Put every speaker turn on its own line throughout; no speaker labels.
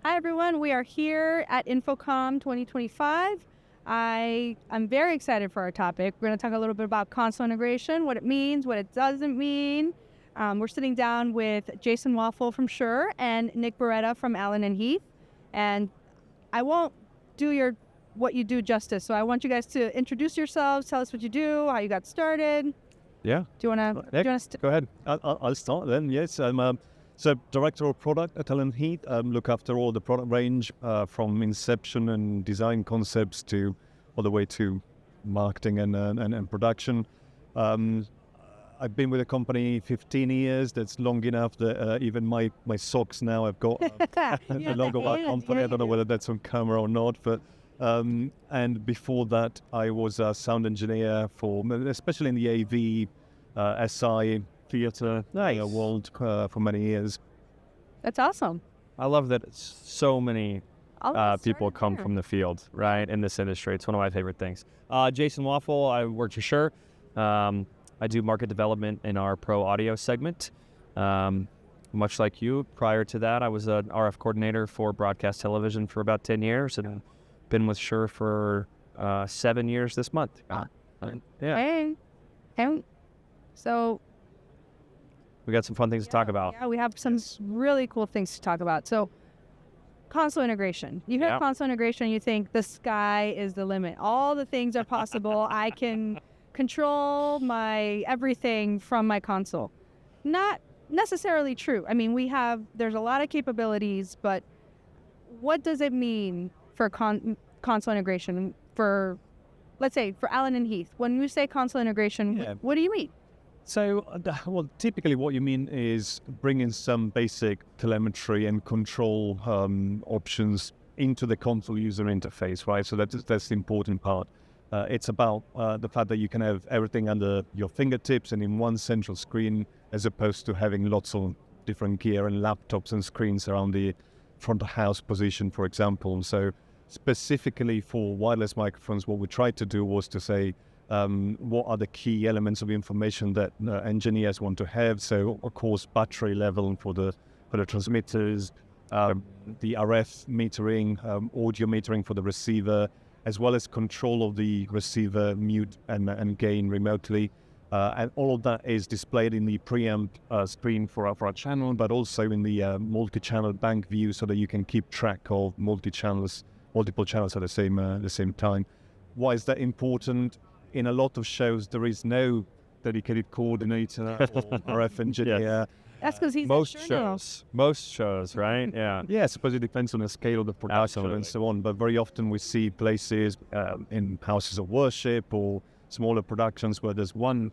Hi, everyone. We are here at InfoComm 2025. I'm very excited for our topic. We're going to talk a little bit about console integration, what it means, what it doesn't mean. We're sitting down with Jason Waffle from Shure and Nick Berreta from Allen Heath. And I won't do what you do justice, so I want you guys to introduce yourselves, tell us what you do, how you got started.
Yeah.
Do you want to?
Go ahead. I'll start then. Yes, I'm Director of Product at Allen Heath. Look after all the product range from inception and design concepts to all the way to marketing and production. I've been with the company 15 years. That's long enough that even my socks now have got the logo of our company. I don't know whether that's on camera or not, but and before that, I was a sound engineer especially in the AV, SI, theater world for many years.
That's awesome.
I love that so many people come from the field, right, in this industry. It's one of my favorite things. Jason Waffle, I work for Shure. I do market development in our pro audio segment. Much like you, prior to that, I was an RF coordinator for broadcast television for about 10 years and been with Shure for 7 years this month.
Yeah. Hey. So
we got some fun things to talk about.
Yeah, we have some really cool things to talk about. So console integration. You hear console integration, you think the sky is the limit. All the things are possible. I can control my everything from my console. Not necessarily true. I mean, there's a lot of capabilities, but what does it mean for console integration for, let's say, for Allen Heath? When you say console integration, what do you mean?
So, typically what you mean is bringing some basic telemetry and control options into the console user interface, right? So that's the important part. It's about the fact that you can have everything under your fingertips and in one central screen, as opposed to having lots of different gear and laptops and screens around the front of house position, for example. So specifically for wireless microphones, what we tried to do was to say, what are the key elements of information that engineers want to have? So, of course, battery level for the transmitters, the RF metering, audio metering for the receiver, as well as control of the receiver mute and gain remotely. And all of that is displayed in the preamp screen for our channel, but also in the multi-channel bank view, so that you can keep track of multiple channels at the same time. Why is that important? In a lot of shows, there is no dedicated coordinator or RF engineer.
Yes.
That's because he's
Most shows, right? Yeah.
Yeah, I suppose it depends on the scale of the production and so on. But very often we see places in houses of worship or smaller productions where there's one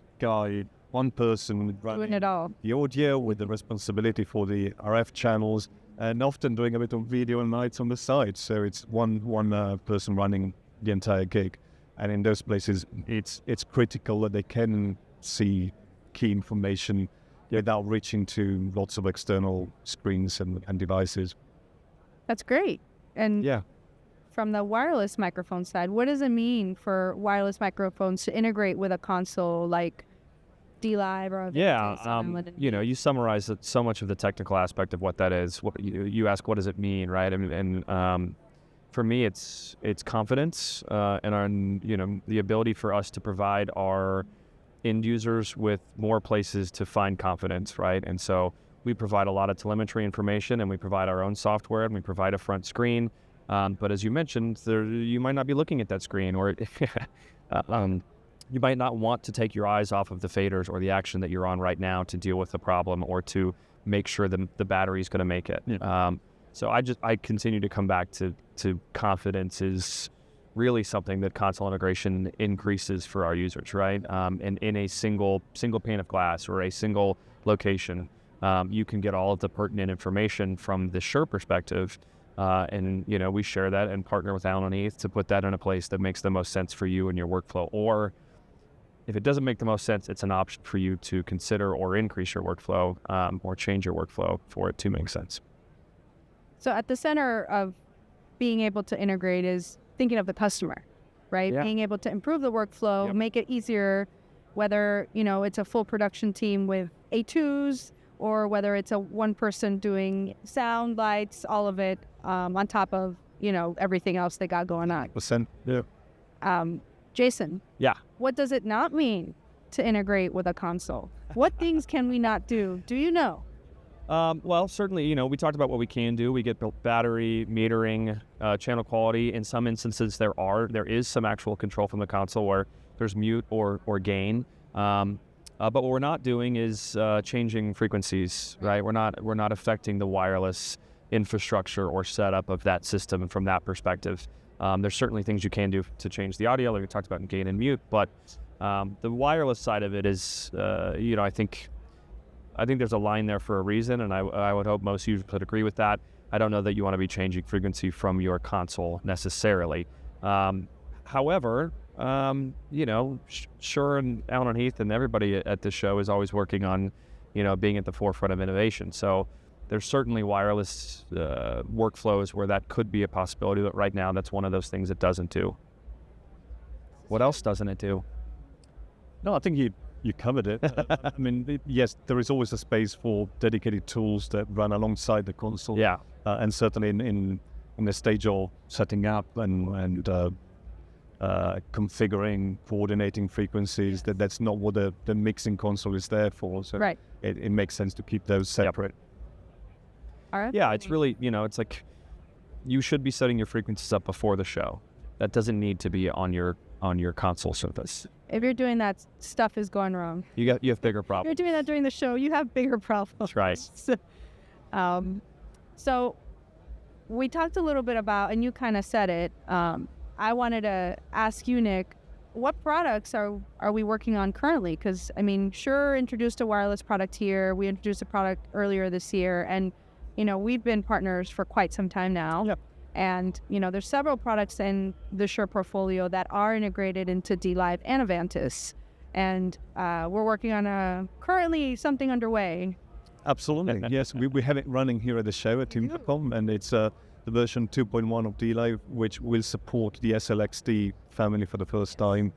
person running
it all.
The audio with the responsibility for the RF channels, and often doing a bit of video and lights on the side. So it's one person running the entire gig. And in those places, it's critical that they can see key information without reaching to lots of external screens and devices.
That's great. And from the wireless microphone side, what does it mean for wireless microphones to integrate with a console like D-Live or
you summarize so much of the technical aspect of what that is. What you ask, what does it mean, right? And for me, it's confidence and the ability for us to provide our end users with more places to find confidence, right? And so we provide a lot of telemetry information, and we provide our own software, and we provide a front screen. But as you mentioned, you might not be looking at that screen, or you might not want to take your eyes off of the faders or the action that you're on right now to deal with the problem or to make sure the battery's going to make it. Yeah. So I continue to come back to confidence is really something that console integration increases for our users, right? And in a single pane of glass or a single location, you can get all of the pertinent information from the Shure perspective. And we share that and partner with Allen Heath to put that in a place that makes the most sense for you and your workflow. Or if it doesn't make the most sense, it's an option for you to consider or increase your workflow or change your workflow for it to make sense.
So at the center of being able to integrate is thinking of the customer, right? Yeah. Being able to improve the workflow, make it easier, whether, it's a full production team with A2s or whether it's a one person doing sound, lights, all of it, on top of, everything else they got going on.
Yeah.
Jason.
Yeah.
What does it not mean to integrate with a console? What things can we not do? Do you know?
Well, certainly, we talked about what we can do. We get battery metering, channel quality. In some instances, there is some actual control from the console where there's mute or gain. But what we're not doing is changing frequencies, right? We're not affecting the wireless infrastructure or setup of that system from that perspective. There's certainly things you can do to change the audio, like we talked about in gain and mute. But the wireless side of it is, I think there's a line there for a reason, and I would hope most users would agree with that. I don't know that you want to be changing frequency from your console necessarily. However, Shure and Allen Heath and everybody at this show is always working on, being at the forefront of innovation. So there's certainly wireless workflows where that could be a possibility, but right now that's one of those things it doesn't do. What else doesn't it do?
No, I think you covered it. Yes, there is always a space for dedicated tools that run alongside the console.
Yeah.
And certainly in the stage of setting up and configuring, coordinating frequencies, that's not what the mixing console is there for. So
right.
It makes sense to keep those separate.
All right.
Yeah, it's really, it's like you should be setting your frequencies up before the show. That doesn't need to be on your console surface.
If you're doing that, stuff is going wrong.
You have bigger
If
problems.
you're doing that during the show, you have bigger problems.
That's right.
So we talked a little bit about, and you kind of said it, I wanted to ask you, Nick, what products are we working on currently? Because, Shure introduced a wireless product here. We introduced a product earlier this year, and, we've been partners for quite some time now.
Yep.
And, there's several products in the Shure portfolio that are integrated into DLive and Avantis. And we're working on currently something underway.
Absolutely. Yes, we have it running here at the show at InfoComm, and it's the version 2.1 of DLive, which will support the SLXD family for the first time,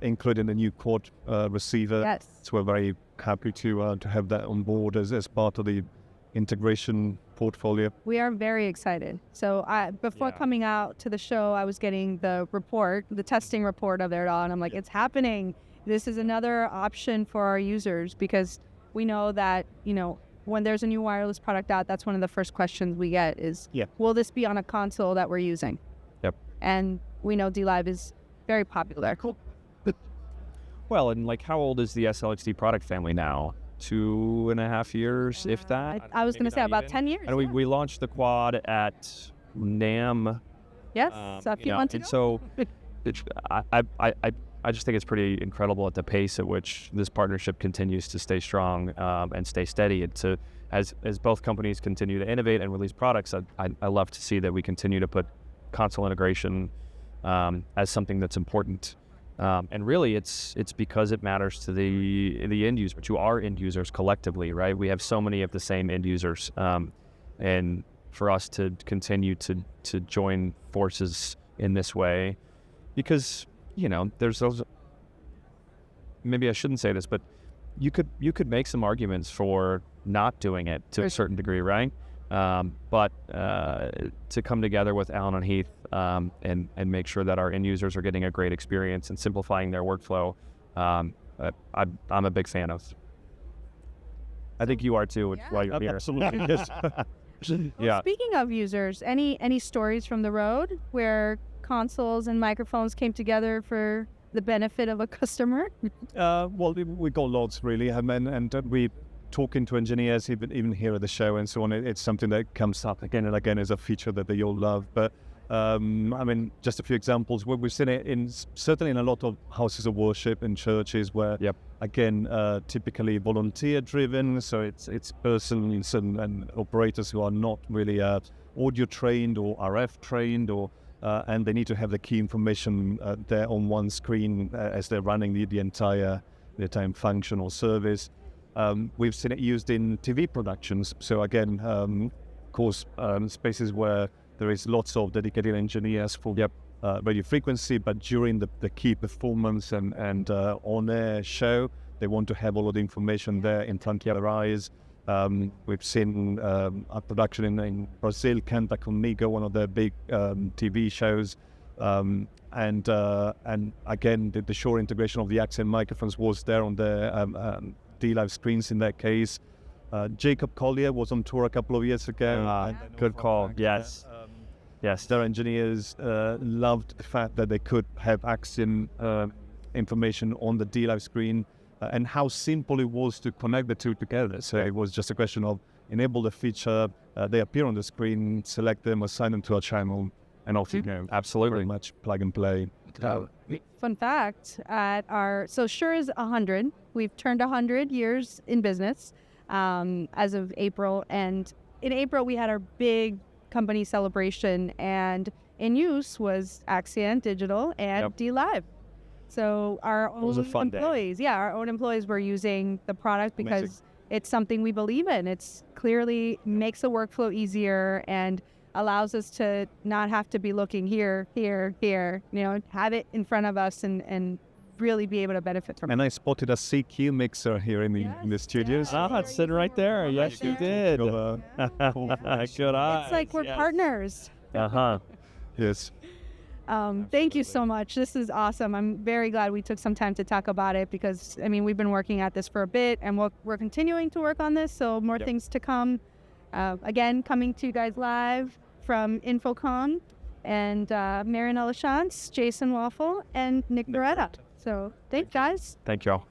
including the new quad receiver.
Yes.
So we're very happy to have that on board as part of the integration portfolio.
We are very excited. So before coming out to the show, I was getting the testing report of it all, and I'm like, it's happening. This is another option for our users, because we know that, when there's a new wireless product out, that's one of the first questions we get is, will this be on a console that we're using?
Yep.
And we know DLive is very popular. Cool.
Well, and how old is the SLXD product family now? 2.5 years, if that?
I was going to say about 10 years.
And we launched the quad at NAMM.
Yes, a few months ago.
And so I just think it's pretty incredible at the pace at which this partnership continues to stay strong and stay steady. And as both companies continue to innovate and release products, I love to see that we continue to put console integration as something that's important. And really, it's because it matters to the end user, to our end users collectively, right? We have so many of the same end users, and for us to continue to join forces in this way, because there's those. Maybe I shouldn't say this, but you could make some arguments for not doing it to a certain degree, right? But to come together with Allen and Heath and make sure that our end users are getting a great experience and simplifying their workflow, I'm a big fan of. I think you are too, while you're here.
Absolutely, yes.
Yeah.
Speaking of users, any stories from the road where consoles and microphones came together for the benefit of a customer?
Well, we got lots really, and we talking to engineers even here at the show and so on. It's something that comes up again and again as a feature that they all love. But just a few examples where we've seen it certainly in a lot of houses of worship and churches where again typically volunteer driven, so it's persons and operators who are not really audio trained or RF trained, or and they need to have the key information there on one screen as they're running the entire function or service. We've seen it used in TV productions. So again, of course, spaces where there is lots of dedicated engineers for radio frequency, but during the key performance and on-air show, they want to have all of the information there in front of their eyes. We've seen a production in Brazil, Canta Comigo, one of their big TV shows. And again, the Shure integration of the Accent microphones was there on the D-Live screens in that case. Jacob Collier was on tour a couple of years ago.
Good call. Yes. Yes.
Their engineers loved the fact that they could have Accent information on the D-Live screen and how simple it was to connect the two together. So it was just a question of enable the feature, they appear on the screen, select them, assign them to a channel, and off you go.
Absolutely.
Pretty much plug and play.
Fun fact, so Shure is 100. We've turned 100 years in business as of April. And in April, we had our big company celebration, and in use was Accent Digital and D-Live. So our own employees, our own employees were using the product because it's something we believe in. It's clearly makes the workflow easier and allows us to not have to be looking here, have it in front of us and really be able to benefit from it.
And I spotted a CQ mixer here in the studios.
It's sitting right there. Yes, you did. Good eye.
It's like we're partners.
Yes.
Thank you so much. This is awesome. I'm very glad we took some time to talk about it because, we've been working at this for a bit and we're continuing to work on this, so more things to come. Again, coming to you guys live from InfoComm, and Marianella Shantz, Jason Waffle, and Nick Berreta. So thanks, guys.
Thank y'all.